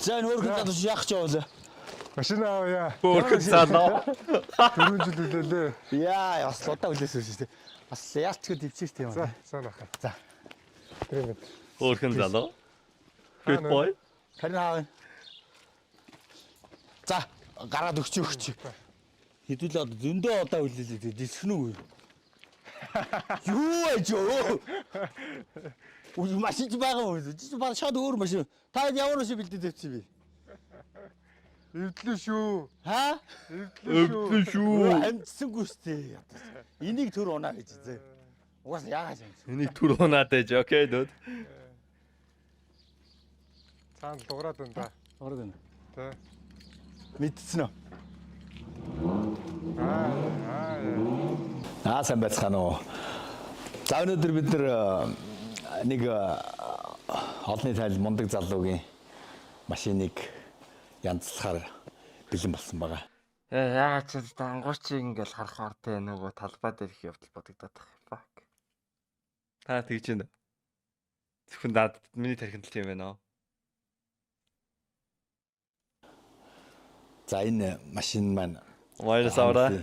За нөөрхөн задаж яах ч яваа. Машин авъя. Хөөрхөн залуу. 4 жил үлээлээ. Яа, бас удаа үлээсэн шүү дээ. Бас яалч гээд ивчээстэй юм. За, сайн ах. За. Тэр мэд. Хөөрхөн залуу. Good boy. Харин аав. За, гараад өгч. Хэдүүл одоо зөндөө удаа үлээлээ. Дисгэн үү? Юу ээж юу? Үгүй машин байгаа уу? Чи баг шууд өөр машин. Та ямар машин бэлдээд тавьчих би? Эвдлээ шүү. Ха? Өвдөн шүү. Амтсангүй штэ. Энийг төр унаа гэж зэ. Угаас яагаад юм? Энийг түр унаад ээж, окей дүүд. Цаанд дуурайд байна да. Ороод байна. Тэ. Мэдсэн үү? Аа. Сайн байцгаана уу. За өнөөдөр бид нэг олонний тайл мундаг залуугийн машиныг янзлахаар бэлэн болсон байгаа. Яагаад ч ангуучийг ингээл харахаар тэ нөгөө талбай дээр их явдал бодогдоод байгаа. Fuck. Та тэгж байна. Зөвхөн даад миний тархинд л юм байна. За энэ машин маань Вайрс аваа.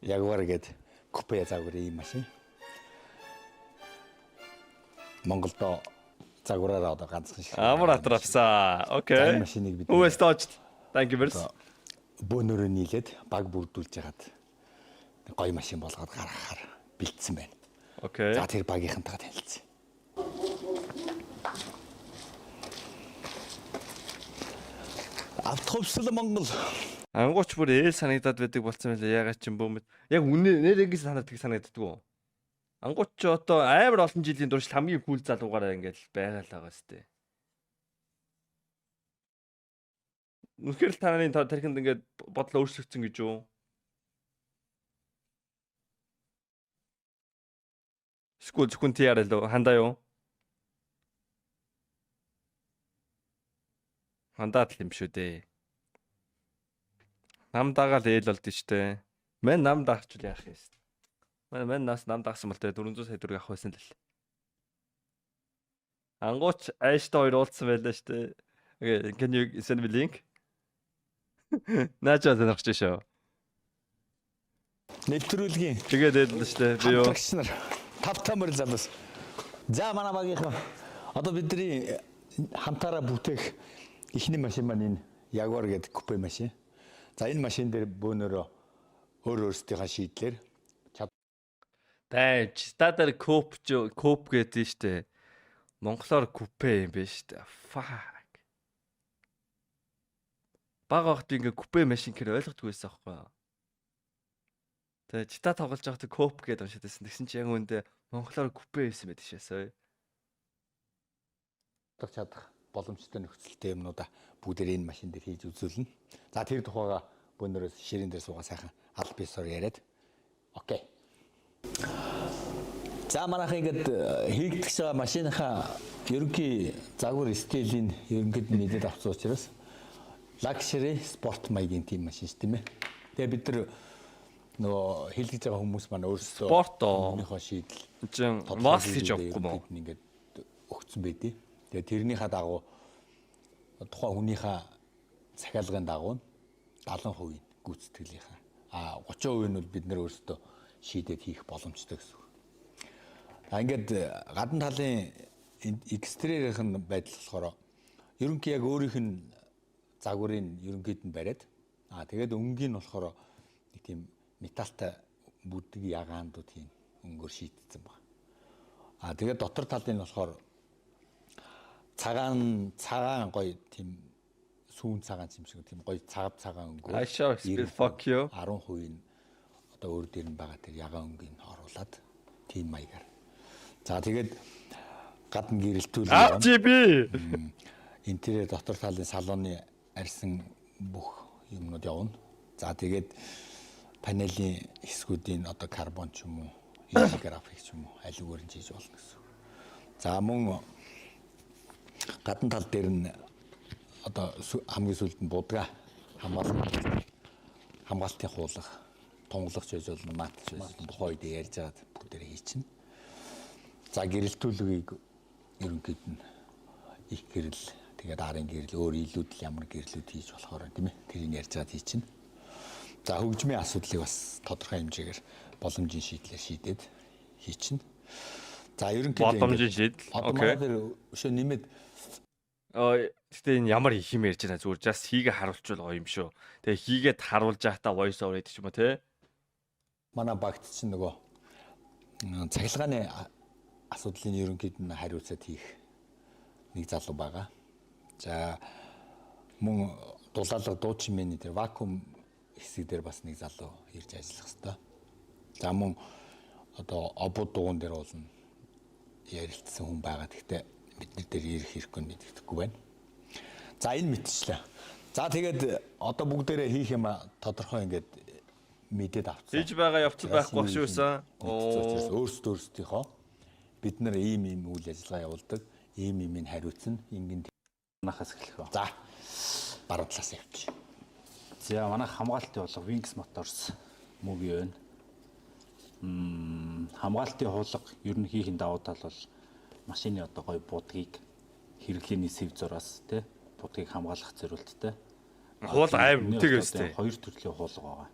Ягуар гэдэг купе загварын машин. Монголд загвараараа одоо ганцхан шиг. Амар атравсаа. Окей. Энэ машиныг бид Who has touched? Thank you very much. бөөнөрөө нийлээд баг бүрдүүлж ягаад гоё машин болгоод гаргахаар бэлдсэн байна. Окей. За тэр багийнхантайгаа танилцъя. Автобуслал Монгол. Ангууч бүр ээл санагдаад байдаг болсон байлаа. Ягаад ч юм бөөмөд. Яг үнээр ингэ санаад тийг санагддаг уу? Ангууч ч одоо амар олон жилийн турш хамгийн кул залуугаараа ингээл байгаа л байгаа сте. Үнэхээр л тананы тархинд ингээд бодлоо өөрчлөгдсөн гэж юу? Скул зөвхөн тиар л хандаа юу? Хандаад л юм шүү дээ. Нам дагаал ээл болд нь штэ. Мэн нам даагчул яах юм штэ. Мэн нас нам даагсан бол тэ 400 сая төгрөг авах байсан л. Ангууч айштай хоёр уулзсан байлаа штэ. Okay, can you send me link? Наачаа танах ч шээ. Нэвтрүүлгийн Тэгээд л штэ би юу. Тав тамир залуус. За манай багийнхан одоо бидний хамтаараа бүтээх эхний машин маань энэ Jaguar гэдэг купе машин. За энэ машин дээр бөөнөрөө өөрсдийнхээ шийдлэр Тайч стадаар коп гэдэг штэ. Монголоор купе юм байна штэ. Fuck. Бага хот ингээ купе машин гэр ойлгохгүй байсан аахгүй. Тэгээ чита тоглож байхдаа коп гэдэг уншаад байсан. Тэгсэн чи яг үүндээ монголоор купе байсан байдаг шээсээ. чадах боломжтой нөхцөлтэй юмнуудаа бүгдээр энэ машин дээр хийж үзүүлнэ. За тэр тухайга бөөнөрөөс ширэн дээр суугаа сайхан аль бисоор яриад. Окей. За манайхан ингээд хийгдэж байгаа машиныхаа ерөнхий загвар стилийн ерөнхийд мэдээд авсан учраас luxury sport маягийн тийм машин шүү дээ. Тэгээ бид нар нөгөө хийлгэж байгаа хүмүүс маань өөрсдөө спорт өөрийнхөө шийдэл чин мас хийж авахгүй мó. Ингээд өгцөн байдیں۔ Тэгээ тэрнийхээ дагуу тухайн хүнийхээ захиалгын дагуу 70% гүйцэтгэлийнхаа 30% нь бол бид нар өөрсдөө шийдээд хийх боломжтой гэсэн үг. Ингээд гадна талын экстерьерийн байдал болохоор ерөнхий яг өөрийнх нь загварын ерөнхийд нь бариад тэгээд өнгийн нь болохоор нэг тийм металтай бүдэг ягаандууд тийм өнгөөр шийдсэн байна. Тэгээд дотор талын нь болохоор цагаан гоё тийм сүүн цагаан юм шиг тийм гоё цагаан өнгөө. I sure fuck you. 10% нь одоо өөр дээр нь байгаа тэр ягаан өнгийг оруулаад тийм маягаар. За тэгээд гадна гэрэлтүүл RGB интерьер дотор талын салууны арьсан бүх юмнууд явна. За тэгээд панелийн хэсгүүдийн одоо карбон ч юм уу, график ч юм уу аливаар нь хийж болно гэсэн. За мөн гадна тал дээр нь одоо хамгийн сүүлд нь будга хамгаалтын хуулга тунгалагч байж болно, матч байж болно. Тухайн үед ярьж байгаад бүгдээрээ хийчихнэ. За гэрэлтүүлгийг ерөнхийд нь их гэрэл, тэгээд арын гэрэл, өөр илүүдл ямар гэрлүүд хийж болохоор тийм ээ. Тэрийг ярьж байгаад хийчихнэ. За хөгжмийн асуудлыг бас тодорхой хэмжээгээр боломжийн шийдлээр шийдээд хийчихнэ. За ерөнхийдөө Боломжийн шийдэл. Окей. Өшөө нэмээд Гэтэ энэ ямар их юм ярьж байна зүгээр just хийгээ харуулчвал гоё юм шүү. Тэгээ хийгээд харуулж байхдаа voice over гэдэг ч юм уу те. манай багт чинь нөгөө цахилгааны асуудлын ерөнхийд нь хариуцаад хийх нэг залуу байгаа. За мөн дулаалга дуу чимээний дээр вакуум хэсэг дээр бас нэг залуу ирж ажиллах хэвээр. За мөн одоо обод дугуун дээр бол ярилцсан хүн байгаа. Гэхдээ бидний дээр ирэх хэрэггүй мэддэхгүй байна. За энэ мэдчихлээ. За тэгээд одоо бүгдээрээ хийх юм тодорхой ингээд мэдээд авцсан. Хийж байгаа явцал байхгүй байх шүүсэн. Өөрсдийнхөө бид нар ийм үйл ажиллагаа явуулдаг. Ийм хариуцна. Ингээд манахаас эхлэх ба. за баруун талаас явчих. За манайх хамгаалтын хуулга Wings Motors мөгийн байна. Хамгаалтын хуулга ер нь хийхин давуу тал бол машины одоо гой будгийг хэрэглээний сэв зураас тий будгийг хамгаалах зорилттой. Хуул аим үтгэээс тий. Хоёр төрлийн хуулга байгаа.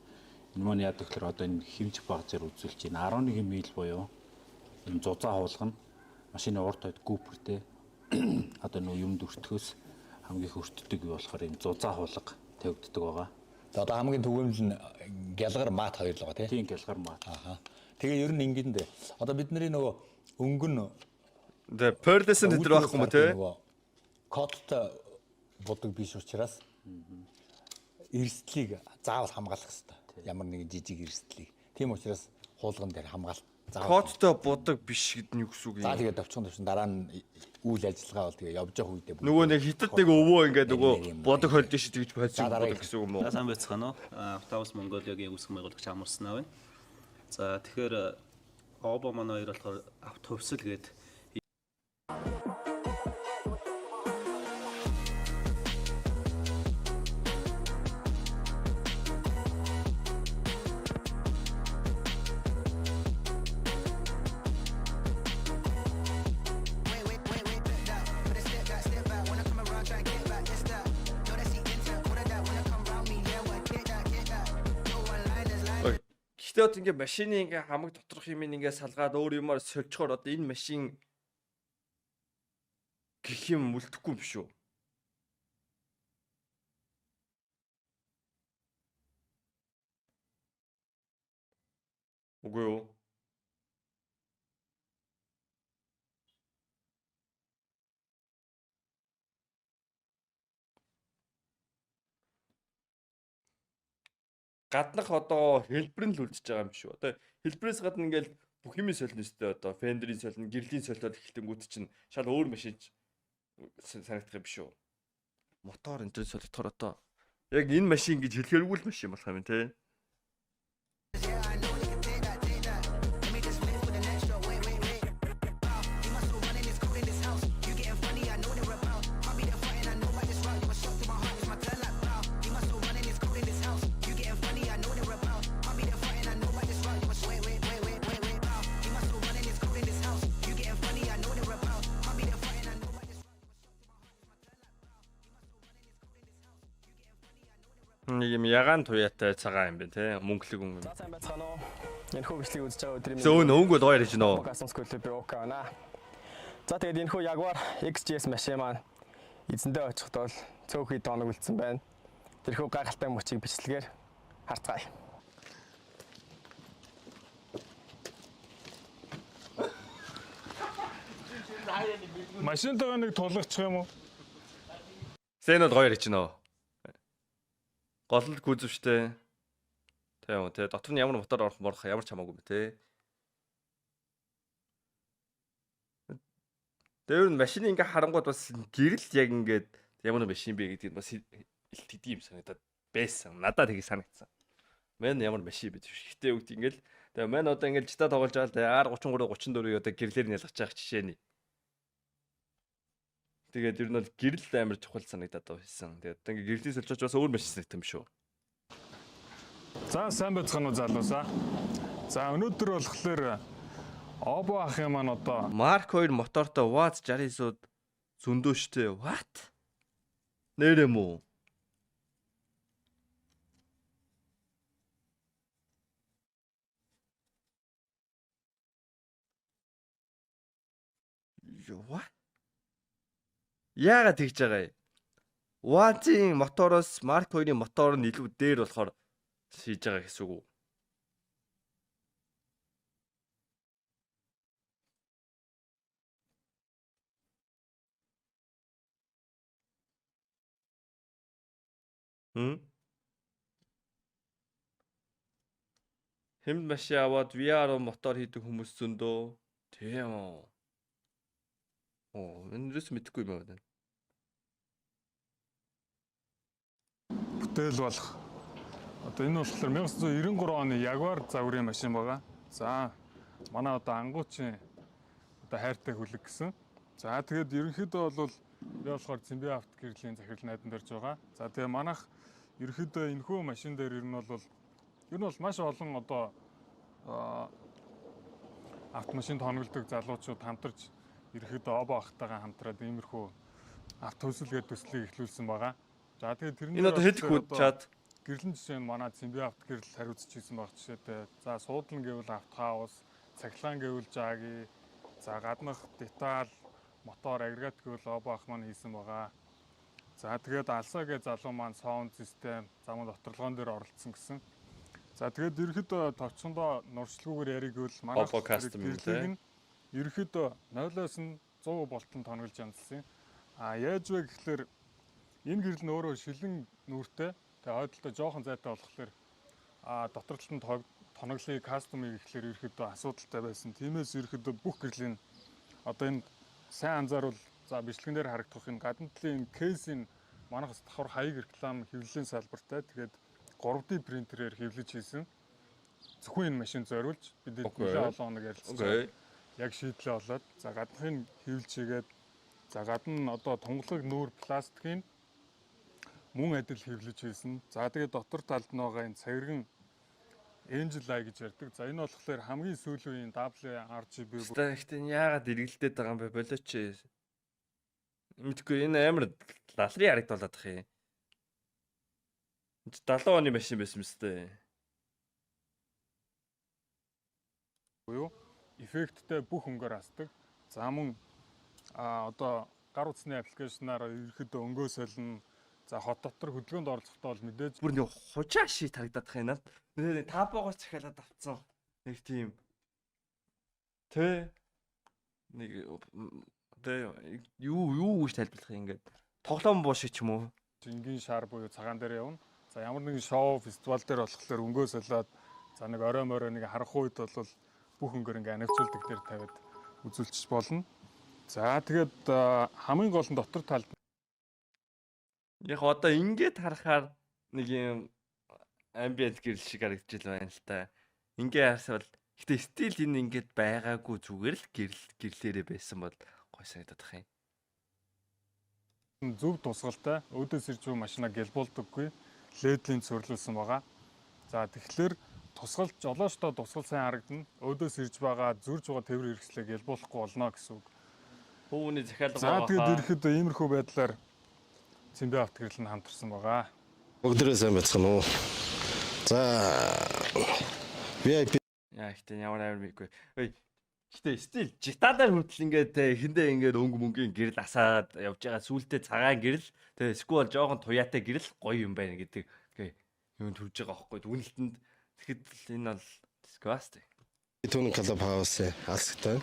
Энэ маань яадаг гэхээр одоо энэ хэмжих багцаар үзүүлж байна. 11 миль буюу энэ зузаан хуулга нь машины урд хойд гүүпэртэй одоо нөө юм дүртгөөс хамгийн их өртдөг юу болохоор энэ зузаан хуулга тавигддаг байгаа. Одоо хамгийн түгээмэл нь гялгар мат хоёр л байгаа тийм. Тийм гялгар мат. Аха. Тэгээ ер нь ингэндээ одоо бидний нөгөө өнгөн Тэгээ Pearl-сэн дээр байхгүй юм те. Кодтой будаг биш учраас эрсдлийг заавал хамгаалах хэрэгтэй. Ямар нэгэн жижиг эрсдлийг. Тийм учраас хуулган дээр хамгаалт заавал. Кодтой будаг биш гэдэг нь юу гэсэн үг юм? За тэгээд товчхон дараа нь үйл ажиллагаа бол тэгээ явж явах үедээ Нөгөө нэг хитэд нэг өвөө ингээд нөгөө будаг холдсон шүү тэгж бодсон будаг гэсэн үг юм уу? Сайн байцгаана уу? Автоус Монголиагийн үүсгэн байгуулагч Амарсан байна. За тэгэхээр Обо манай хоёр болохоор автовсэл гээд Гэтэ одоо ингээ машины ингээ хамаг доторх юм ингээ салгаад өөр юмар сольчхоор одоо энэ машин гэх юм үлдэхгүй юм шүү. Үгүй юу? Гаднах одоо хэлбэр нь л үлдчихэж байгаа юм шүү. Одоо хэлбэрээс гадна ингээл бүх юмын солино өстэй одоо фендерийн солино, гэрлийн солиод эхэлтэнгүүд чинь шал өөр машин санагдах юм шүү. Мотор энэ төр солиотхоор одоо яг энэ машин гэж хэлэхэргүй л машин болох юм тий. Нэг юм ягаан туяатай цагаан юм бэ те мөнгөлөг юм. За сайн байцгаана уу. Энэ хүү бичлэг үзэж байгаа өдрийн Зөөн өнгө бол хоёр хийж нөө. За тэгээд энэ хүү Jaguar XJS машин маань эзэндээ очиход бол цөөхий тоног үлдсэн байна. Тэрхүү гайхалтай мөчийг бичлэгээр харцгаая. Машинтайгаа нэг тулгачих юм уу? Зэн бол хоёр хийж нөө. Гол л гүзвштэй. Тийм үү те. Дотор нь ямар мотор орох ямар ч хамаагүй бэ те. Тэр нь машины ингээ харангууд бас гэрэл яг ингээд ямар нэг машин бэ гэдгийг бас илтгэдэг юм санагдаад байсан. Надад тийг санагдсан. Мэн ямар машин бэ биш. Гэтэ үгт ингээл тэгээ мэн одоо ингээл жита тоглож байгаа л те R33 34-ийг одоо гэрлээр нь ялгаж байгаа жишээний. Тэгээд ер нь бол гэрэл амар чухал санагдаад байсан. Тэгээд одоо ингээ гэрлийн солилцооч бас өөр машин санагдсан юм шүү. За сайн байцгаана уу залуусаа. За өнөөдөр болохоор Обо ахын маань одоо Марк 2 мотортой УАЗ 69-ууд зөндөө штэ. What? Нэрэ мүү? What? Яагаад тэгж байгаа юм? УАЗ-ийн мотороос Марк 2-ийн мотор нь илүү дээр болохоор шийдэж байгаа гэсэн үг үү? Хэмд машин аваад VR мотор хийдэг хүмүүс зөндөө. Тийм үү. Энэс мэдэхгүй юм байна. бүтээл болох. Одоо энэ болохоор 1993 оны Jaguar загварын машин байгаа. За манай одоо ангуучийн одоо хайртай хүлэг гэсэн. За тэгээд ерөнхийдөө бол би болохоор Цэмбэ авто гэрлийн захирал найдан дэрж байгаа. За тэгээ манайх ерөнхийдөө энэхүү машин дээр ер нь бол маш олон одоо автомашин тоногддог залуучууд хамтарч ерөнхийдөө Обо ахтайгаа хамтраад иймэрхүү автоөсөлгээд төслийг эхлүүлсэн байгаа. За тэгээд тэрний Энэ одоо хэд хүн чад гэрлэн жишээ нь манай Цэмбэ авто гэрэл хариуцж ирсэн баг жишээтэй. За суудлан гэвэл автохаус, цахилгаан гэвэл жааги, за гаднах деталь, мотор агрегат гэвэл Обо ах маань хийсэн байгаа. За тэгээд алсаа гэ залуу маань саунд систем, замун доторлогоон дээр оролцсон гэсэн. За тэгээд ерөөхдөө товчхондоо нуршлагүйгээр яриг гэвэл манай гэрлийг нь ерөөхдөө 0-оос нь 100 болтон тонголж янзлсан. Яаж вэ гэхэлэр энэ гэрэл нь өөрөө шилэн нүүртэй. Тэгээ хойдолтой жоохон зайтай болохоор доторлолт нь тоноглыг кастомыг ихлээр ерөөхдөө асуудалтай байсан. Тиймээс ерөөхдөө бүх гэрлийн одоо энэ сайн анзааруул за бичлэгэн дээр харагдах энэ гадна талын кейсийн манайхс давхар хаяг реклам хэвлэлийн салбартай. Тэгээд 3D принтерээр хэвлэж хийсэн. Зөвхөн энэ машин зориулж бид нэлээд олон хоног ярилцсан. Яг шийдлээ болоод за гаднахын хэвлж хийгээд за гадна нь одоо тунгалаг нүүр пластикийн мөн адил хэвлэж хийсэн. За тэгээд дотор талд нь байгаа энэ цавирган Angel Eye гэж ярьдаг. За энэ болохоор хамгийн сүүлийн WRGB. Гэхдээ яагаад эргэлдээд байгаа юм бэ? Болооч. Мэдгүй энэ амар лалрын харагдуулаад бах юм. 70 оны машин байсан мэт. Буюу эффекттэй бүх өнгөөр хасдаг. За мөн одоо гар утасны аппликейшнаар ерөөхдөө өнгөө солино. За хот дотор хөдөлгөөнд оролцохдоо бол мэдээж Бүр нэг хужаа ший харагдаад бах юм надад. Нэг тапогоос захиалаад авцсан. Нэг тийм. Тэ нэг юу гэж тайлбарлах юм ингээд тоглоом буу шиг ч юм уу. энгийн шар буюу цагаан дээр явна. За ямар нэгэн шоу фестивал дээр болохоор өнгөө солиод за нэг орой морой нэг харах үед бол бүх өнгөөр ингээ анивчулдаг дээр тавиад үзүүлчих болно. За тэгээд хамгийн гол нь дотор талд Яг одоо ингээд харахаар нэг юм амбиент гэрэл шиг харагдаж байна л та. Ингээ харсвал гэтээ стил энэ ингээд байгаагүй зүгээр л гэрлээрээ байсан бол гой санагдаад бах юм. зөв тусгалтай өөдөөс ирж буй машина гэлбуулдаггүй ледлийн цөрлүүлсэн байгаа. За тэгэхээр тусгалж олооштой тусгал сайн харагдана. Өөдөөс ирж байгаа зөрж байгаа тээвэр хэрэгслээ гэлбуулахгүй болно гэсэн үг. Хүүний захиалга За тэгээд ирэхэд иймэрхүү байдлаар Цэмбэ авто гэрэл нь хамтарсан байгаа. Бүгдээрээ сайн байцгаана уу. За VIP яа ихтэй ямар амар мэггүй. Гэтэ стил житалаар хүртэл ингээд эхэндээ ингээд мөнгөний гэрэл асаад явж байгаа сүултээ цагаан гэрэл тэгээ сквал жоохон туяатай гэрэл гоё юм байна гэдэг юм төрж байгаа байхгүй дүнэлтэнд тэгэхэд энэ бол disgust. Түүний Club House алстай.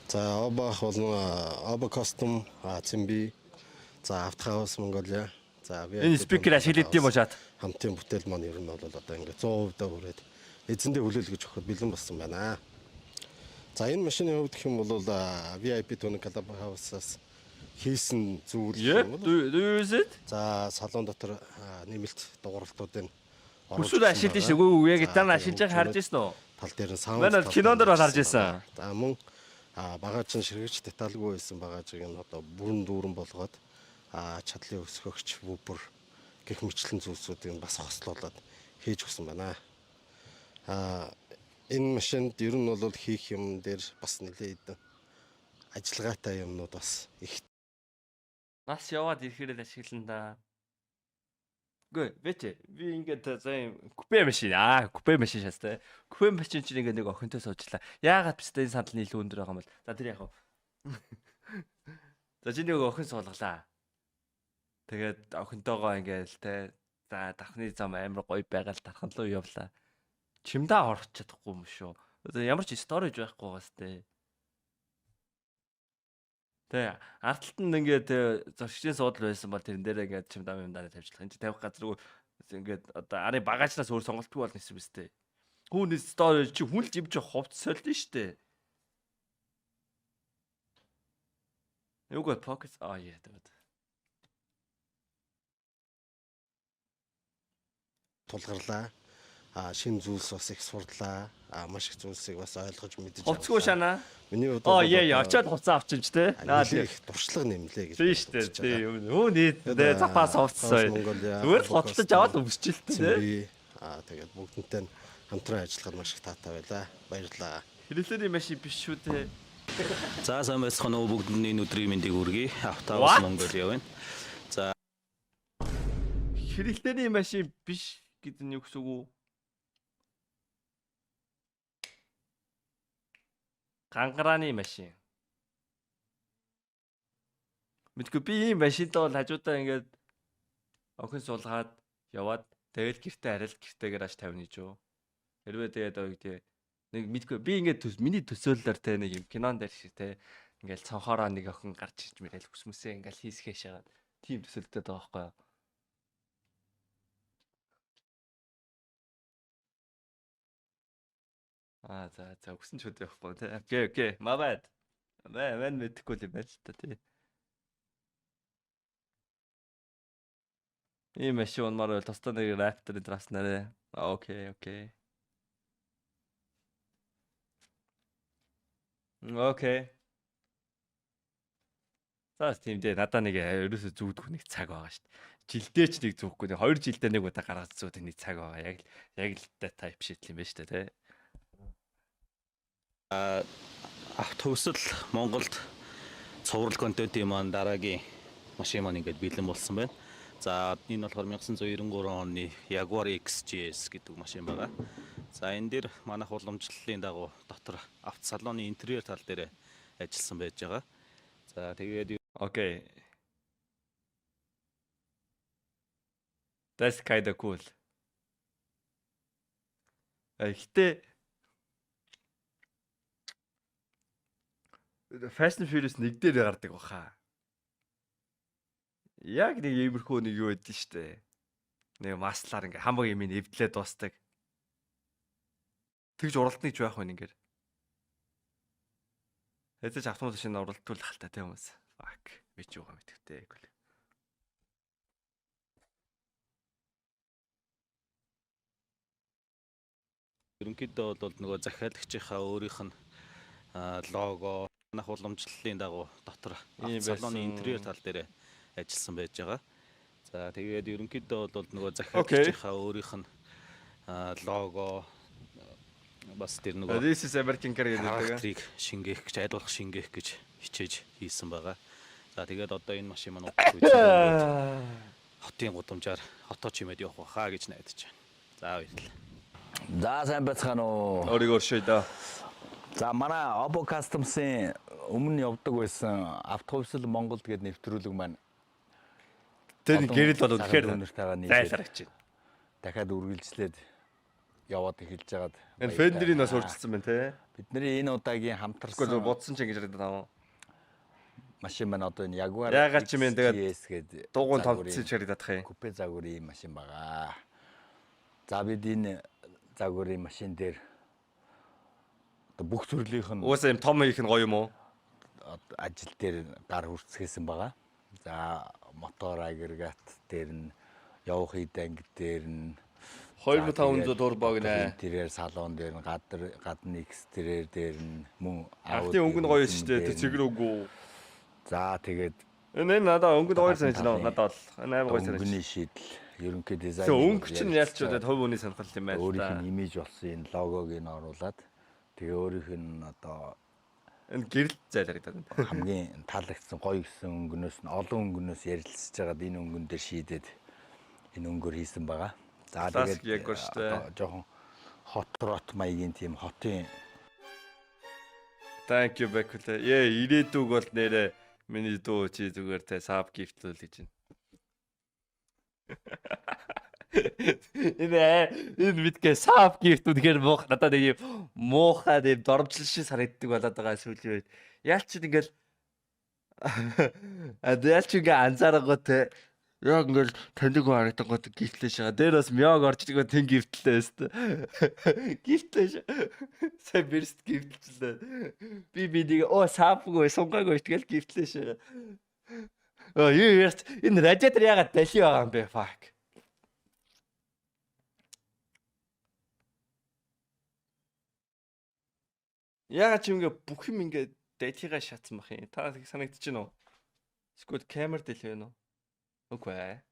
За Обах болон Обо Custom Цэмбэ за Автхаус Монголиа за энэ спикер ашиглаад юм уу чад хамтын бүтээл маань ер нь бол одоо ингээд 100% хүрээд эзэндээ хүлээлгэж өгөхөд бэлэн болсон байна. За энэ машины хувьд гэх юм бол VIP Tony Club House-аас хийсэн зүйл юм бол за салон дотор нэмэлт дууралтуудын хүсэл ашиглаж шүү. Үгүй яг тань ашиглаж байгааг харж ирсэн үү? Тал дээр нь саунд. Манай кинонд бол харж ирсэн. За мөн багаж нь ширгэж детальгүй байсан багажийг нь одоо бүрэн дүүрэн болгоод чадлын өсгөгч вупер гэх мэтлэн зүйлсүүдийг бас хослуулад хийж өгсөн байна. Энэ машинд ер нь бол хийх юм дээр бас нэлээд ажиллагаатай юмнууд бас их. Нас яваад ирэхээр л ашиглана да. Гүй, вэчэ. Би ингээд заа купе машин. Купе машин шаастай. Купе машин чинь ингээд нэг охинтой суучлаа. Яагаад биш энэ сандал илүү өндөр байгаа юм бол. За тэр яг. За чи нэг охин суулгалаа. Тэгээд охинтойгоо ингээд те за давхны зам амар гоё байгаал тархан руу явлаа. Чимдээ орох чадахгүй юм шүү. Ямар ч сториж байхгүй байгаас те. Тэ ард талд нь ингээд зорчгийн суудал байсан бол тэрэн дээр ингээд чимдаа юмдаа тавьчихлаа. Энд чи тавих газар ингээд одоо арын багажнаас өөр сонголтгүй болно гэсэн юм шүү дээ. Хүүний стори чи хүн л жимж хувцсолд нь шүү дээ. Юугаа pockets яа тэгээд. Тулгарлаа. Шинэ зүйлс бас их сурдлаа. Маш их зүйлсийг бас ойлгож мэдэж авлаа. Хувцгүй шанаа. Миний хувьд очиод хувцас авчимч те. их туршлага нэмлээ гэж. Тийм шүү дээ. Тийм. Өө нийт запас хувцас. Зүгээр л хотолж аваад өмсчихэлтэй те. Тэгээд бүгднтэй хамтран ажиллахад маш их таатай байлаа. Баярлалаа. Хэрэглээний машин биш шүү дээ. За сайн байцгаана уу бүгдний өдрийн мэндийг хүргэе. Автоус Монголиа байна. За Хэрэглээний машин биш гэдэг нь юу гэсэн үг вэ? Гангарааны машин. Мэдгүй би ийм машинтай бол хажуудаа ингээд охин суулгаад яваад тэгэл гэртээ харил гэртээ гараж тавина гэж юу. Хэрвээ тэгээд өгдөө нэг мэдгүй би ингээд миний төсөөллөөр те нэг юм кинон дээр шиг те ингээд цонхороо нэг охин гарч ирж мэрэл хүсмэсээ ингээд хийсгээ шагаад тийм төсөөлтөд байгаа байхгүй юу. За өгсөн ч үгүй байхгүй тий. Окей. My bad. Мэн мэдхгүй юм байна л та тий. Ийм машин маар тостоо нэг Raptor драас нэрээ. Окей. Заас тийм дээ надаа нэг ерөөсө зүгдэх нэг цаг байгаа шүү дээ. Жилдээ ч нэг зүгхгүй нэг 2 жилдээ нэг удаа гаргаж зүгдэх нэг цаг байгаа. Яг л type shit юм байна шүү дээ тий. автобусл Монголд цуврал контентын маань дараагийн машин маань ингээд бэлэн болсон байна. За энэ болохоор 1993 оны Jaguar XJS гэдэг машин байгаа. За энэ дээр манайх уламжлалын дагуу дотор автосалоны интерьер тал дээр ажилласан байж байгаа. За тэгээд окей. That's kind of cool. Гэтэ Fast and Furious 1 дээр гардаг баха. Яг нэг иймэрхүү нэг юу байдэн штэ. Нэг маслаар ингээ хамаг юм эвдлээ дуустдаг. Тэгж уралдныг ч байх байна ингээ. Хэзээ ч автомат машин уралдуулах хальтаа тийм хүмүүс. Fuck. Би ч юугаа мэдвэтэй. ерөнхийдөө бол нөгөө захиалагчийнхаа өөрийнх нь лого манайх уламжлалын дагуу дотор салоны интерьер тал дээр ажилласан байж байгаа. За тэгээд ерөнхийдөө бол нөгөө захиалагчийнхаа өөрийнх нь лого бас тэр нөгөө This is American car гэдэг шингээх гэж айдуулах шингээх гэж хичээж хийсэн байгаа. За тэгээд одоо энэ машин маань хотын гудамжаар хотоо чимээд явах байхаа гэж найдаж байна. За баярлалаа. За сайн байцгаана уу. Өөрийгөө өршөё да. За манай Oppo Customs-ийн өмнө явдаг байсан автобусл Монголд гэдэг нэвтрүүлэг маань тэр гэрэл бол үнэхээр өнөртэйгээ зайлшрагч байна. Дахиад үргэлжлээд яваад эхэлж байгаад энэ фендерийг бас өөрчилсөн байна те. Бидний энэ удаагийн хамтарсан бодсон ч ингэж яриад байгаа. машин маань одоо энэ Jaguar ягаад ч юм бэ тэгээд дугуун томцож яриад байгаа юм. Купе загварын машин байгаа. За бид энэ загварын машин дээр одоо бүх төрлийнх нь уусаа юм том их нь гоё юм уу? Ажил дээр гар хүрцгээсэн байгаа. За мотор агрегат дээр нь явах иданг дээр нь 2500 төгрөг богино. Интерьер салон дээр нь гадны экстерьер дээр нь мөн автын өнгө нь гоё шүү дээ. Тэр цэгэр үгүй. За тэгээд энэ надаа өнгө нь гоё санаж байна. Надад бол 8 гоё санаж. Өнгөний шийдэл ерөнхий дизайн. Тэгээ өнгө чинь яалч удаад хувь хүний сонирхол юм байна л өөрийнх да. нь имиж болсон энэ логог нь оруулаад тэгээ өөрийнх нь одоо Энэ гэрэл зайлагдаад байна. хамгийн таалагдсан гоё гэсэн өнгөнөөс нь олон өнгөнөөс ярилцж байгаад энэ өнгөн дээр шийдээд энэ өнгөөр хийсэн байгаа. За Классик тэгээд Jaguar шүү дээ. одоо жоохон хот рот маягийн тийм хотын Thank you Бэкүлээ. Ирээдүг бол нэрэ миний дуу чи зүгээр те саб гифтлүүл гэж байна. Энэ мэдгээ саб гифт үнэхээр муухай надад нэг юм муухай тийм дормжлол шиг санагддаг болоод байгаа сүүлийн үед. Яалч ингээл яалч ингээ анзаараагаа те яг ингээл таньдаг харагдангууд гифтлээш байгаа. Дээр бас мёг орж ирэнгөө тэн гифтлээ өстө. Гифтлээш. Сая бэрст гифтлээ. Би нэг сабгүй сунгаагүй тэгэл гифтлээш. Энэ радиатор ягаад дали байгаа юм бэ? Fuck. Ягаад ч юм ингээ бүх юм ингээ датигаа шатсан бах юм. Та санагдчих нь уу? Эсвэл камер дэл вэ нөө? Үгүй.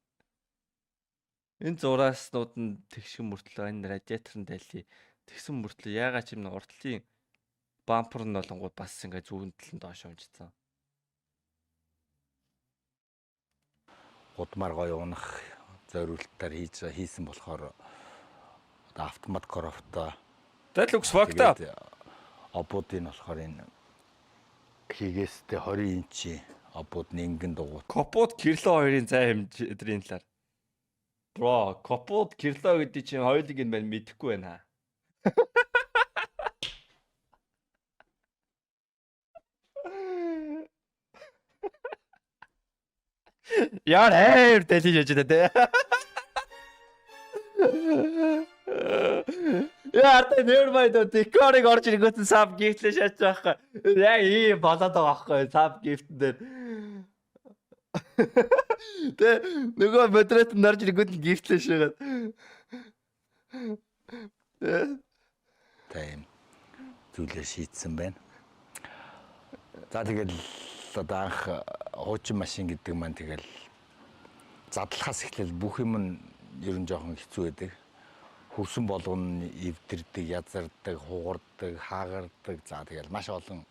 Энэ зурааснууд нь тэгшин мөртлөө энэ радиатор нь дали. Тэгсэн мөртлөө ягаад ч юм уртлын бампер нь болонгууд бас ингээ зүүн талын доош унжсан. гудмаар гоё унах зориултаар хийсэн болохоор одоо автомат коробтой That looks fucked up. обуудын болохоор энэ хийгээстэй 20 инчи обууд нэнгэн дугуйт. Копууд кирло 2-ын зай хэмжээдрийн талаар. Бро, копууд кирло гэдэг чинь хоёулыг нь байна мэдэхгүй байна. Яар дэлж яж дээ. Яар тэ нэр байд декорыг орж ирэнгүүт саб гифтлээ шаач байгаа. Яг ийм болоод байгаа байхгүй саб гифтэн дээр. Тэ нөгөө модерат нарж ирэнгүүт гифтлээ шаагаад. Тийм зүйлээ шийдсэн байна. За тэгэл одоо анх хуучин машин гэдэг маань тэгэл задлахаас эхлээл бүх юм нь ер нь жоохон хэцүү байдаг. Хөвсөн болгоно эвдэрдэг, язардаг, хугардаг, хаагардаг. За тэгэл маш олон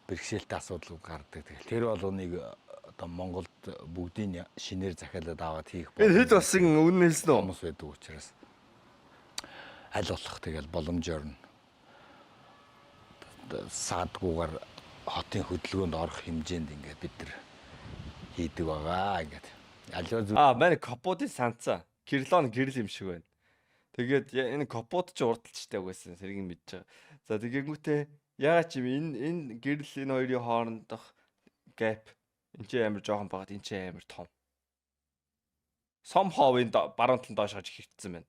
бэрхшээлтэй асуудал гардаг. Тэгэл тэр болгоныг одоо Монголд бүгдийг шинээр захиалаад аваад хийх Энэ хэд болсон үнэн хэлсэн үү? хүмүүс байдаг учраас аль болох тэгэл боломжоор нь саадгүйгээр хотын хөдөлгөөнд орох хэмжээнд ингээд бид нар хийдэг байгаа ингээд. Манай копуудын санцаа. Кирлон гэрэл юм шиг байна. Тэгээд энэ копууд ч урдталчтай угаасан сэргийг мэдж байгаа. За тэгэнгүүтээ яагаад ч юм энэ гэрэл энэ хоёрын хоорондох гэп энэ ч амар жоохон багт энэ ч амар том. Somehow энэ баруун талд доош хаж хөвтсөн байна.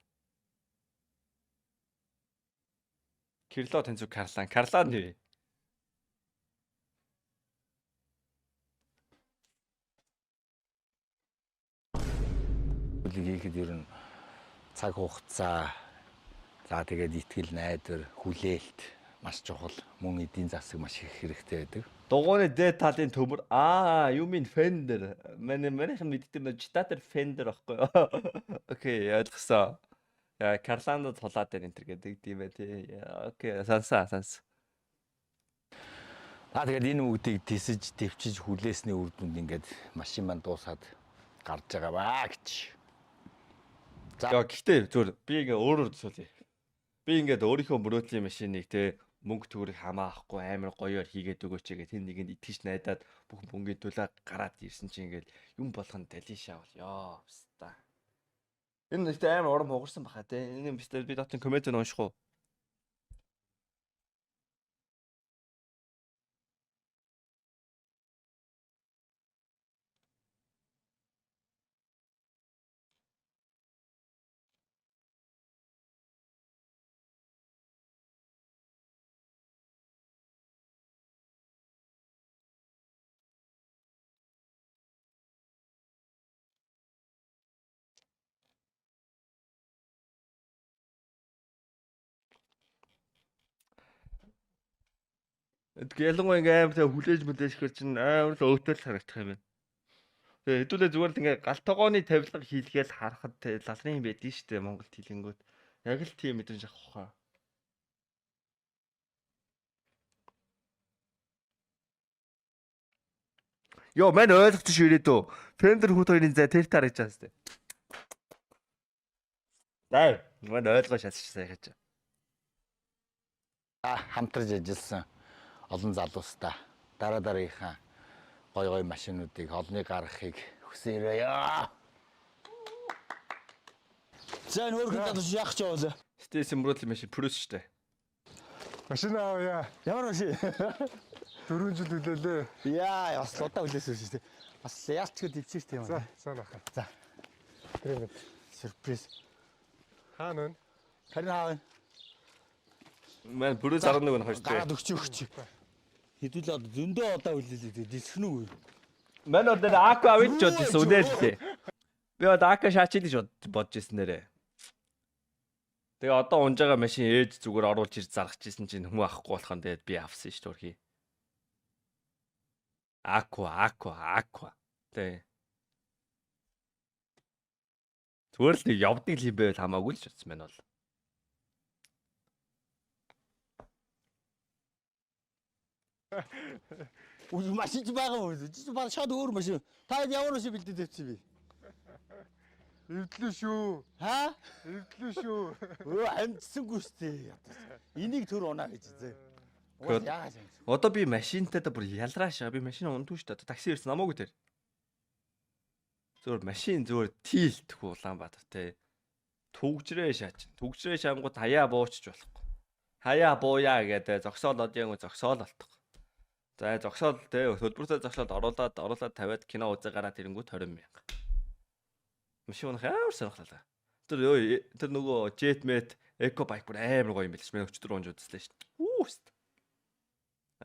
Кирло тэнцүү Карлан нэр. Хийхэд ер нь цаг хугацаа за тэгээд итгэл найдвар хүлээлт маш чухал мөн эдийн засаг маш их хэрэгтэй байдаг. Дугууны дээд талын төмөр you mean fender. Манайхан мэддэг нь Jitater fender байхгүй юу? Окей, ойлгосон. Яа, Карландо тулаад байна энэ төр гэдэг тийм ээ тий. Окей, санса. Тэгээд энэ үгдийг тисэж, төвчж хүлээсний үр дүнд ингээд машин маань дуусаад гарч байгаа баа гэж. За гэхдээ зөв би ингээ өөрөөр төсөөлье. Би ингээд өөрийнхөө мөрөөдлийн машиныг те мөнгө төгрөг хамаахгүй амар гоёор хийгээд өгөөч гэх тэр нэгэнд итгэж найдаад бүх мөнгөний төлөө гараад ирсэн чинь ингээд юм болгон талишаа бол ёо пста. Энэ нэгтэй амар урам хугарсан баха те. Энэ бистэ би дотын коммент унших уу? Ялангуяа ингээм амар хүлээж мүлээшгэр чинь амар л өөтөл харагдах юм байна. Тэгээ хэдүүлээ зүгээр л ингээ галт тогооны тавилга хийлгээл харахад те лалрын юм байдгийн шүү дээ Монголд хэлэнгүүт. Яг л тийм мэдрэмж авах хаа. Йоо, мань ойлгочих ирээдөө. Фендер хүүт хоёрын зай тэрт харагдаж байгаа сте. Дай, мань ойлгоо шатчих сайхаж. Хамтарч ажилласан олон залуустай дараа дараагийнхаа гой машинуудыг олны гаргахыг хүсээрэй. За нөргөнд татаж яах ч яваа. Стэйс имрүүл машин плюс штэ. Машин авъя. Ямар машин? 4 жил үлээлээ. Яа, бас удаа үлээсэн шүү дээ. Бас яалч гээд ивчээртэй юм. За, сайн ахаа. За. Тэрэмэд. Сюрприз. Хаана вэ? Харин хаав. Мань плюс 11 хойш тэ. Гараад өгч. Хэдүүлээ одоо зөндөө удаа үлээлээ. Дисхэн үү? Мань одоо ака авч бодсон үнэлээ. Би одоо ака шаачил гэж бодож ирсэн нэрээ. Тэгээ одоо унж байгаа машин ээж зүгээр оруулж ир заргажсэн чинь хүмүүс авахгүй болох нь тэгээд би авсан шүү дээ. Аква. Тэ. Зүгээр л явдаг л юм байвал хамаагүй л ч утсан байна бол. Үгүй машин ч байгаа юм. Чи баг шууд өөр машин. Та ямар машин бэлдээд тавьчих би. Эвдлээ шүү. Хаа? Эвдлээ шүү. Өө амжсангүй штэ. Энийг төр унаа гэж зэ. Яагаад юм? Одоо би машинтай бүр ялраашаа. Би машин ундгүй шүү дээ. Такси ирсэн намаагүй тэр. Зөөр машин зөөр тийлдэхгүй Улаанбаатар те. Түгжрээ шаач. Түгжрээ шаангууд хаяа буучч болохгүй. Хаяа бууяа гэдэг зогсоол одын зогсоол болтго. За зогсоол те хөлбөртөө зогсоод оруулаад тавиад кино үзээ гараад ирэнгүүт 20,000. Машин хаяар сонхлаа. Тэр нөгөө Jetmate Eco bike бүр амар гоё юм билээ. Миний өчтөр унж үзлээ шүү дээ. Үүст.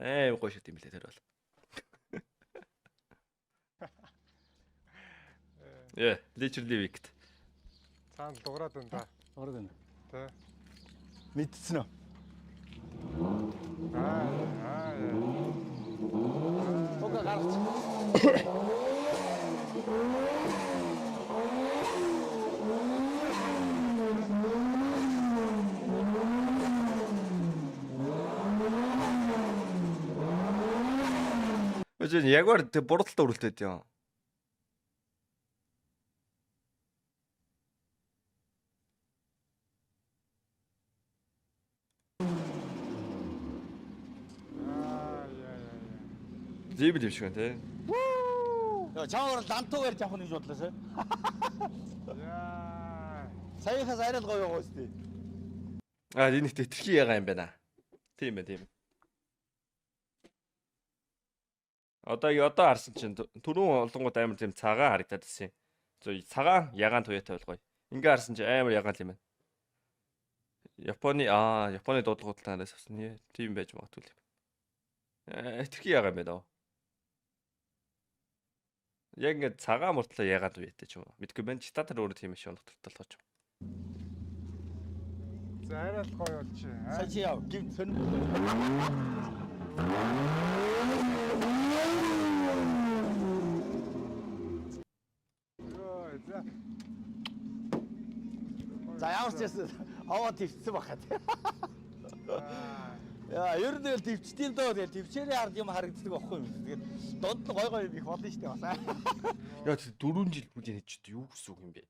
Амар гоё шат юм билээ тэр бол. Literally wicked. Цаана дуурайд байна да. Ороод байна. Тэ. Мэдсэн үү? Уга гарч. Өчигдөр Jaguar буруудалтай өрөлтөөд юм. Зэбэл юм шиг байна те. Яа, чамаар лантуу барьж авах гэж бодлоо. Яа. Саяхаас арай л гоё байгаа үстэй. Энэ их тэтэрхий ягаа юм байна. Тийм ээ, тийм. Одоо харсан чинь түрүүн олонгууд амар тийм цагаан харагдаад байсан юм. Цагаан ягаан туяатай бол гоё. Ингээ харсан чинь амар ягаан юм байна. Японы дуудлагууд танаас авсан. Тийм байж магадгүй юм. Тэтэрхий ягаа юм байна. Яг ингэ цагаан муртлаа ягаан туяатай ч юм уу. Мэдгүй байна. Читатар өөрөө тийм биш унах толгой ч юм. За арай л гоё болчих. Сая чи яв. Гинт сон. За ямар ч гэсэн аваа твцсэн бахад. Яа, ер нь л твчтiin доо тэгэл твчээрээ хард юм харагддаг байхгүй юм. Тэгээд донд нь гой юм их болно шүү дээ бас. Яа, 4 жил бүдийн хийчихэд юу гэсэн үг юм бэ?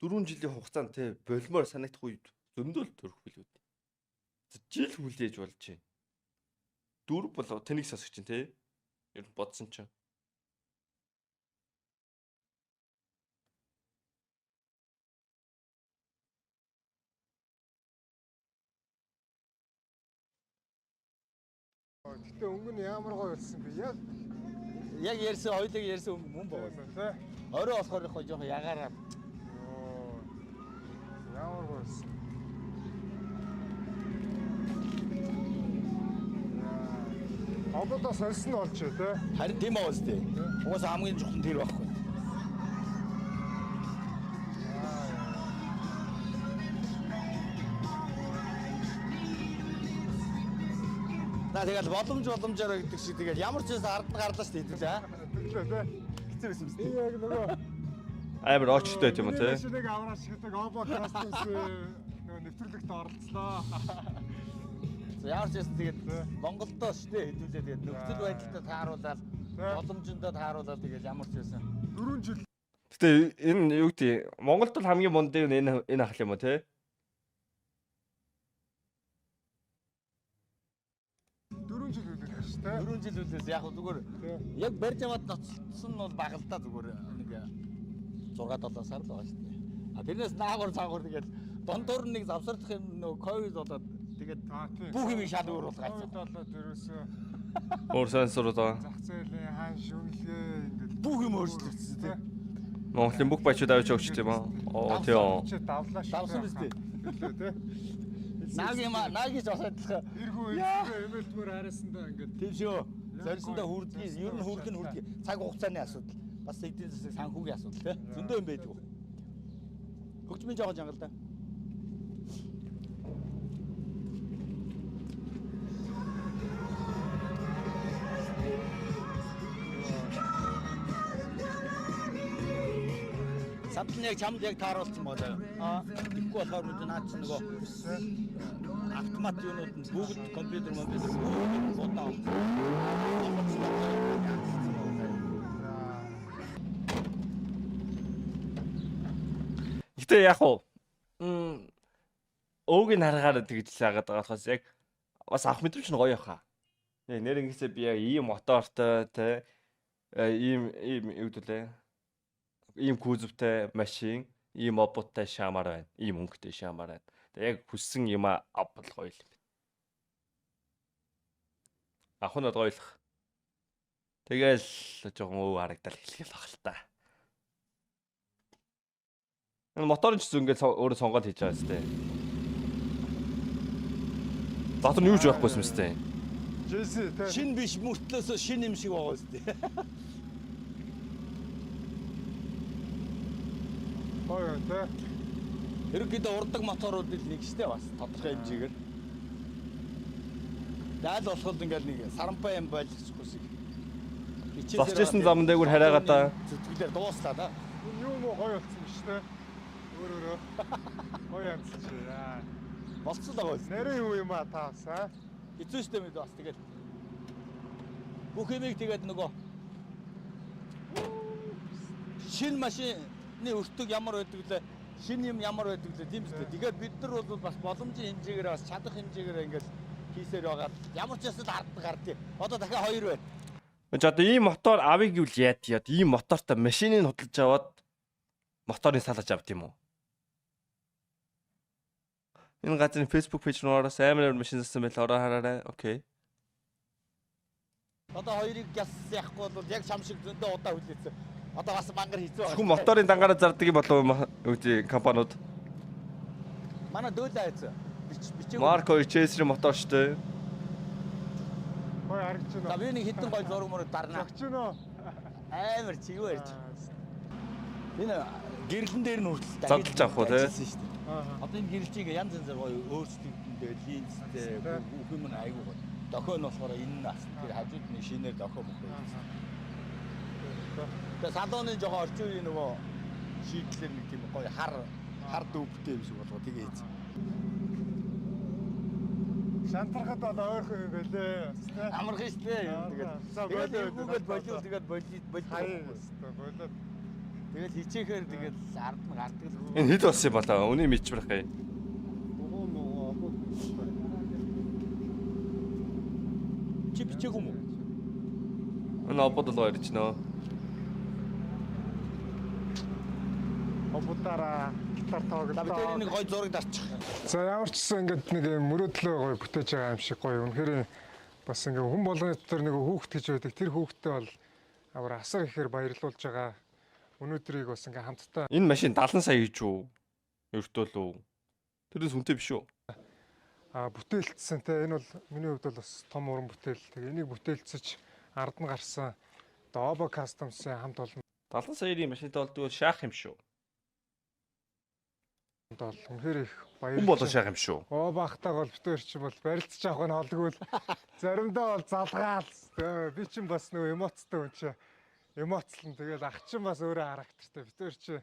4 жилийн хугацаанд те болмоор санагдах үед зөндөл төрөх билүүд. Жил хүлээж болж байна. 4 болоо тэнийг сасгч чинь те. Ер нь бодсон чинь. Гэтэ өнгө нь ямар гоё болсон бэ? Яг ярьсан хоёлыг ярьсан мөн боо. Тэ. Орой болохоор яг жоохон ягаараа. Ямар гоё болсон. Одоо сольсон болж байна те. Харин тийм аа үстэй. Угаас хамгийн чухал тэр байхгүй. Тэгэл боломжоор гэдэг шиг тэгэл ямар ч зүйл ард нь гарлаа шүү дээ. Тэглээ те. хэлсэн байсан Би биз дээ. яг нөгөө Амар очтой юм уу те? Машиныг авраш гэдэг обо кастус нөгөө нэвтрүүлэгт оролцлоо. Ямар ч юм тэгээд Монголдоо шүү дээ хэдүүлээ тэгээд нөхцөл байдалтай тааруулаад боломжтой тааруулаад тэгээд ямар ч байсан 4 жил Гэтэ энэ юу гэдэг Монголд бол хамгийн мундыг энэ ах юм уу те? 4 жил үлээх шүү дээ. 4 жил үлээс яг зүгээр яг барьж аваад ноцсон нь бол бага л да зүгээр нэг 6-7 сар л байгаа шүү дээ. А тэрнээс наагур цаагур тэгээд дондор нэг завсарлах юм нөгөө ковид болоод тэгээд бүх юм шал өөр болгоцсон. Болоод ерөөсөө Өөр сансураа. зах зээлийн хаан шүнлгээ ингээд Бүх юм өөрчлөгдсөн тийм. Монголын бүх баячууд авч өгч тийм аа. Оо тийм. чи давлаа шүү. Давсан биз дээ. Тэ. Наагis бас адилхан. Иргүү эмэлтмөр харасандаа ингээд Тийм шүү. Зорьсондоо хүрдгийг, ер нь хүрдгийг цаг хугацааны асуудал. Бас эдийн засаг санхүүгийн асуудал тийм. Зөндөө юм байдаг. Хөгжмийн жоо жангал да. Садл нь яг чамд яг тааруулсан болоо. Тэгэхгүй болохоор нүд наад чинь нөгөө автомат юунууд нь бүгд компьютер бодоо. Гэтэ яг уу өөгийн харахаар тэгж саагаад байгаа болохоос яг бас авах мэдрэмж нь гоё яхаа. Яг нэр ингэсээ би яг ийм мотортой те ийм юу гэдэлээ. Ийм кузовтай машин, ийм оботтай шаамаар байна. Ийм өнгөтэй шаамаар байна. Тэгээ яг хүссэн юм авбал гоё юм байна. Ах нь гоёлох. Тэгэл жоохон өө харагдал хэлгээл баг л та. Энэ моторын ч зүгээр өөрөө сонгоод хийж байгаа сте. Дотор нь юу ч байхгүйсэн мэт. Жэси тэ. Шин биш мөртлөөс шин юм шиг байгаа үстэй. Гоё тэ. Ерөнхийдөө урдаг моторууд л нэг штэ бас тодорхой хэмжээгээр. Яал болоход ингээл нэг сарампаа юм байлгахгүй шиг. Зочжсэн зам дээгүүр хараагаа та. Зүтгэлээр дууслаа да. Юу мó гоё болсон биш тэ. Өөрөөрөө гоё амтсан чи. Болцсон байгаа үстэй. Нэрээ юу юм таасан? Хэцүү штэ мэд бас тэгэл. Бүх юмыг тэгээд нөгөө шин машины өртөг ямар байдаг лээ, шин юм ямар байдаг лээ тийм үстэй. Тэгээд бид нар бол бас боломжийн хэмжээгээр бас чадах хэмжээгээр ингээл хийсээр байгаа. Ямар ч ясад гардыг. Одоо дахиад 2 байна. За одоо ийм мотор авъя гэвэл яад ийм мотортой машиныг худалдаж аваад моторыг салгаж авд юм уу? Энэ газрын Facebook пэйж рүү ороод амар машин зассан байл ороо хараарай. Окей. Одоо 2-ыг гяс яахгүй бол яг шам шиг зөндөө удаа хүлээсэн. Одоо бас мангар хэцүү байна. Хүн моторын дангаараа зардаг юм болов уу гэдэг компаниуд. Манай дөөлөө хайцсан. Бичээг. Марко Чесри мотор штэ. Гоё харагч За байна. би нэг хитэн гой зураг мөрөд дарна. Зогч гэнэ. Амар чиг барьж. Энэ гэрлэн дээр нь хүртэл Задлж авах уу, те? Одоо энэ гэрэлжийг янз янзаар гоё өөрчлөгдөндөө линзтэй бүх юм нь айгүй гоё. Дохой нь болохоор энэ нь ас. Тэр хажууд нь шинээр дохой мөхөө. Тэгээ салооны жоохон орчин үеийн нөгөө шийдлэр нэг тийм гоё хар дүүптэй юм шиг болгоо тэгээ ийц. Шантархад бол ойрхон юм байлээ. Амархан штэ юм тэгээд. Тэгээд болиул тэгээд болиул. Болоод Тэгээд хичээхээр тэгээд ард нь гардаг л. Энэ хэд болсон юм болоо? Үний мэдчихвэрх гай. Чи бичээг юм уу? Энэ обод л ирж нөө. обудаараа гитар За бид тоглоо. нэг гоё зураг дарчих. За ямар ч гэсэн ингээд нэг мөрөөдлөө гоё бүтээж байгаа юм шиг гоё. Үнэхээр бас ингээд хүн болгоны дотор нэг хүүхэд гэж байдаг. Тэр хүүхэдтэй бол авар асар ихээр баярлуулж байгаа. Өнөөдрийг бас ингээд хамтдаа Энэ машин 70 сая гэж үү? Өртөөл үү? Тэрээс хүнтэй биш үү? бүтээлцсэн те энэ бол миний хувьд бол бас том уран бүтээл. Тэгээ энийг бүтээлцэж ард нь гарсан Dobo Customs-ийн хамт олон 70 саяын машинтай болдгоо шаах юм шүү. бол үнэхээр их Хүн болоо шаах юм шүү. Бахтаа бол битүүрч бол барилцж авах нь холгүй л заримдаа бол залгаал. Би чинь бас нөгөө эмоцтой хүн чи эмоцлон тэгэл ах чинь бас өөрөө характертай. Бид өөр чи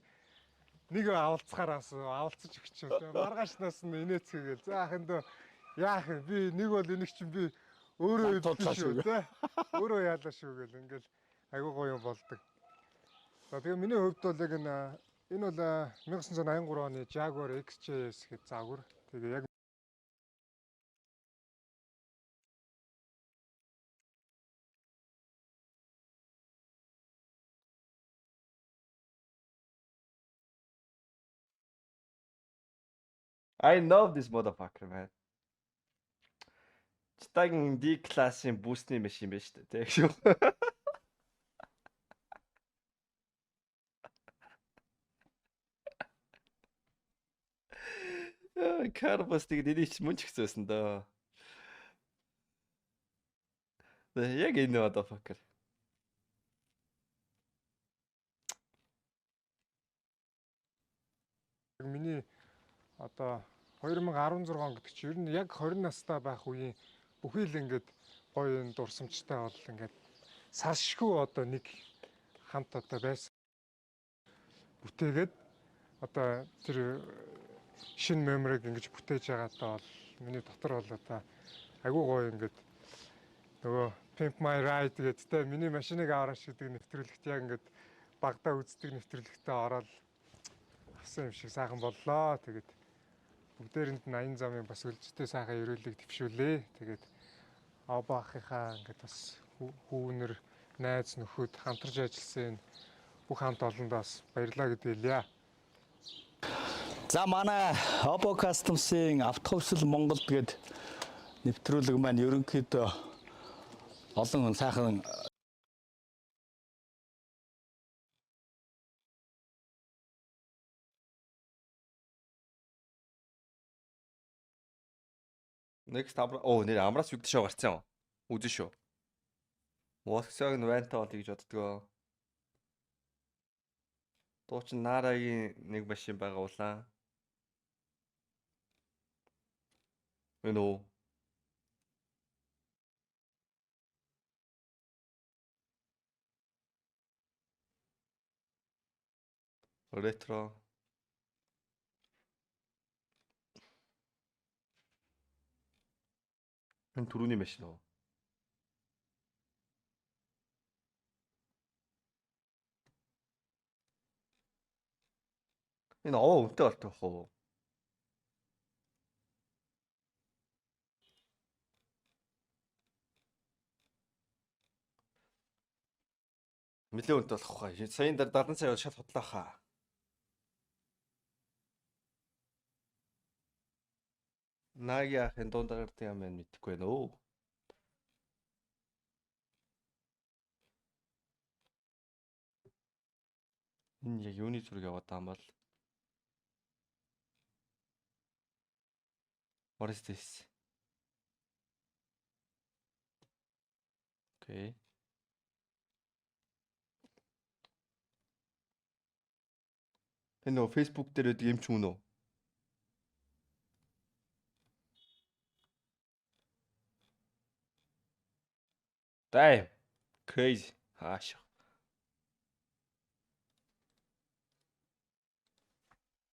нэг авалцахаараас авалцаж өгчөө. Маргаашнаас нь инээцгээгээл. За ахын дөө яах вэ? Би нэг бол энийг чинь би өөрөө Туллаа шүү те. Өөрөө яалаа шүү гэл ингээл айгуу гоё юм болдог. За тэгээ миний хувьд бол яг энэ бол 1983 оны Jaguar XJS гэж загвар. Тэгээ яг I love this motherfucker, man. Читагийн D классын бүүсний машин байна шүү дээ. Тэг шүү. Карбостыг дидич мөн ч хэцээсэн дөө. Яг энэ motherfucker. миний одоо 2016 он гэдэг чинь ер нь яг 20 настай байх үеийн бүхий л ингээд гоё энэ дурсамжтай бол ингээд салшгүй одоо нэг хамт одоо байсан. Бүтээгээд одоо тэр шинэ мемориг ингэж бүтээж байгаадаа бол миний дотор бол одоо айгүй гоё ингээд нөгөө Pimp My Ride гэдэгтэй миний машиныг аваараш гэдэг нэвтрүүлэгт яг ингээд багада үздэг нэвтрүүлэгтээ ороод авсан юм шиг сайхан боллоо. Тэгээд бүгдээрэнд нь аян замын бас үлжтэй сайхан ерөөлийг төвшүүлээ. Тэгээд Обо ахыхаа ингээд бас хүүнэр найз нөхөд хамтарч ажилласан бүх хамт олондоо бас баярлалаа гэдээ. За манай Oppo Customs-ийн автобусл Монголд гээд нэвтрүүлэг маань ерөнхийдөө олон хүн сайхан Next нэр амраас югд шоо гарцсан. Үзэн шүү. Volkswagen Vanta бол гэж боддгоо. Дуучин Нарагийн нэг машин байгаа улаан. Энэ үү? Ретро. Энэ түрүүний машин уу? Энэ овоо үнэтэй болтох уу? Нилээ үнэтэй болох хаа. Саяын дээр 70 сая шал хотлоо хаа. Наги ахын дундаар тийм юм мэдэхгүй байна уу? Энэ яг юуны зураг яваад байгаа юм бол? What is this? Okay. Энэ нөө Facebook дээр байдаг юм ч юм уу? Damn. Crazy. Хааш.